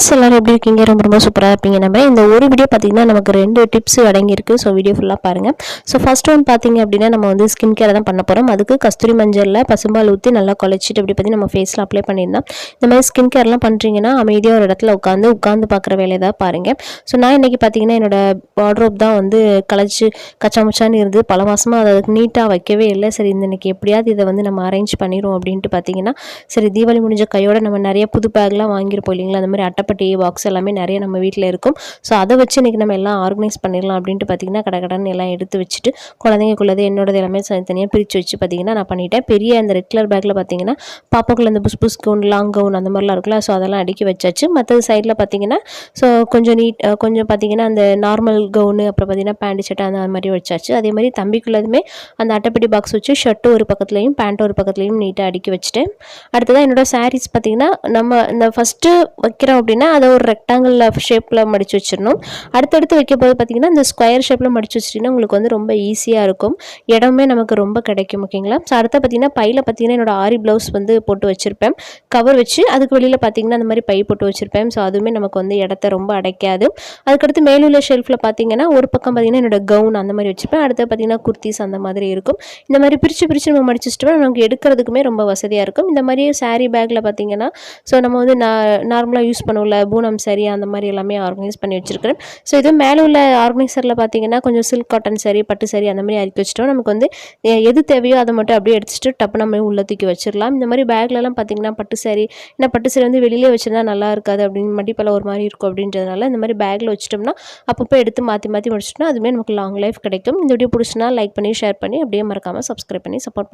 Friends எல்லாரும் எப்படி இருக்கீங்க? ரொம்ப சூப்பராக இருப்பீங்க. நம்ம இந்த ஒரு வீடியோ பார்த்தீங்கன்னா நமக்கு 2 டிப்ஸ் அடங்கியிருக்கு. ஸோ வீடியோ ஃபுல்லாக பாருங்கள். ஸோ ஃபர்ஸ்ட் ஒன் பார்த்தீங்க அப்படின்னா நம்ம வந்து ஸ்கின் கேர் தான் பண்ண போகிறோம். அதுக்கு கஸ்தூரி மஞ்சளில் பசும்பால் ஊற்றி நல்லா குழச்சிட்டு அப்படி பார்த்தி நம்ம ஃபேஸில் அப்ளை பண்ணியிருந்தோம். இந்த மாதிரி ஸ்கின் கேர்லாம் பண்ணுறீங்கன்னா அமைதியாக ஒரு இடத்துல உட்காந்து பார்க்குற வேலையை தான் பாருங்கள். ஸோ நான் இன்றைக்கி பார்த்தீங்கன்னா என்னோடய வார்ட்ரோப் தான் வந்து கலைச்சி கச்சாமுச்சான்னு இருந்து பல மாதமாக அதை அதுக்கு நீட்டாக வைக்கவே இல்லை. சரி இன்றைக்கி எப்படியாவது இதை வந்து நம்ம அரேஞ்ச் பண்ணிடுவோம் அப்படின்ட்டு பார்த்தீங்கன்னா சரி தீபாவளி முடிஞ்ச கையோட நம்ம நிறைய புது பேக்லாம் வாங்கியிருப்போம் இல்லைங்களா? அந்த மாதிரி அட்டைப்பட்டி பாக்ஸ் எல்லாமே நிறைய நம்ம வீட்டில் இருக்கும். ஸோ அதை வச்சு இன்றைக்கி நம்ம எல்லாம் ஆர்கனைஸ் பண்ணிடலாம் அப்படின்ட்டு பார்த்தீங்கன்னா கடகடன்னு எல்லாம் எடுத்து வச்சுட்டு குழந்தைங்களுக்குள்ளது என்னோடது எல்லாமே தனியாக பிரித்து வச்சு பார்த்தீங்கன்னா நான் பண்ணிட்டேன். பெரிய அந்த ரெட் கலர் பேக்கில் பார்த்தீங்கன்னா பாப்பாக்குள்ள அந்த புஸ் கவுன் லாங் கவுன் அந்த மாதிரிலாம் இருக்குல்ல. ஸோ அதெல்லாம் அடுக்கி வச்சாச்சு. மற்றது சைடில் பார்த்தீங்கன்னா ஸோ கொஞ்சம் பார்த்தீங்கன்னா அந்த நார்மல் கவுனு அப்புறம் பார்த்தீங்கன்னா பேண்ட் ஷர்ட் அந்த மாதிரி வச்சாச்சு. அதே மாதிரி தம்பிக்குள்ளதுமே அந்த அட்டைப்பட்டி பாக்ஸ் வச்சு ஷர்ட்டு ஒரு பக்கத்துலையும் பேண்ட் ஒரு பக்கத்துலையும் நீட்டாக அடுக்கி வச்சுட்டேன். அடுத்ததான் என்னோடய சாரீஸ் பார்த்தீங்கன்னா நம்ம இந்த ஃபஸ்ட்டு வைக்கிறோம் அப்படின்னா அதை ஒரு ரெக்டாங்கிள் ஷேப்பில் மடித்து வச்சிடணும். அடுத்தடுத்து வைக்கும்போது பார்த்திங்கன்னா இந்த ஸ்கொயர் ஷேப்பில் மடித்து வச்சிட்டிங்கன்னா உங்களுக்கு வந்து ரொம்ப ஈஸியாக இருக்கும். இடமே நமக்கு ரொம்ப கிடைக்கும். ஓகேங்களா? ஸோ அடுத்த பார்த்திங்கன்னா பையில் பார்த்திங்கன்னா என்னோடய ஆரி ப்ளவுஸ் வந்து போட்டு வச்சுருப்பேன். கவர் வச்சு அதுக்கு வெளியில் பார்த்திங்கன்னா அந்த மாதிரி பை போட்டு வச்சுருப்பேன். ஸோ அதுவுமே நமக்கு வந்து இடத்த ரொம்ப அடைக்காது. அதுக்கடுத்து மேலுள்ள ஷெல்ஃபில் பார்த்திங்கன்னா ஒரு பக்கம் பார்த்திங்கன்னா என்னோடய கவுன் அந்த மாதிரி வச்சுருப்பேன். அடுத்து பார்த்திங்கன்னா குர்த்திஸ் அந்த மாதிரி இருக்கும். இந்த மாதிரி பிரித்து நம்ம மடிச்சு வச்சுட்டோம்னா நமக்கு எடுக்கிறதுக்குமே ரொம்ப வசதியாக இருக்கும். இந்த மாதிரி சாரீ பேக்கில் பார்த்திங்கன்னா ஸோ நம்ம வந்து நார்மலாக யூஸ் பண்ணுவோம்ல பூனம் சாரி அந்த மாதிரி எல்லாமே ஆர்கனைஸ் பண்ணி வச்சுருக்கிறேன். ஸோ இது மேலே உள்ள ஆர்கனைசரில் பார்த்தீங்கன்னா கொஞ்சம் சில்க் காட்டன் சாரி பட்டு சாரி அந்த மாதிரி அரிக்கி வச்சுட்டோம். நமக்கு வந்து எது தேவையோ அதை மட்டும் அப்படியே எடுத்துட்டு டப்பு நம்ம உள்ள தூக்கி வச்சிடலாம். இந்த மாதிரி பேக்லலாம் பார்த்தீங்கன்னா பட்டு சாரி ஏன்னா பட்டு சாரி வந்து வெளியிலே வச்சுருந்தா நல்லா இருக்காது அப்படின்னு மடிப்பெல்லாம் ஒரு மாதிரி இருக்கும் அப்படின்றதுனால இந்த மாதிரி பேக்கில் வச்சுட்டோம்னா அப்பப்போ எடுத்து மாற்றி முடிச்சிட்டோம்னா அதுவுமே நமக்கு லாங் லைஃப் கிடைக்கும். இந்த வீடியோ பிடிச்சினா லைக் பண்ணி ஷேர் பண்ணி அப்படியே மறக்காமல் சப்ஸ்கிரைப் பண்ணி சப்போர்ட்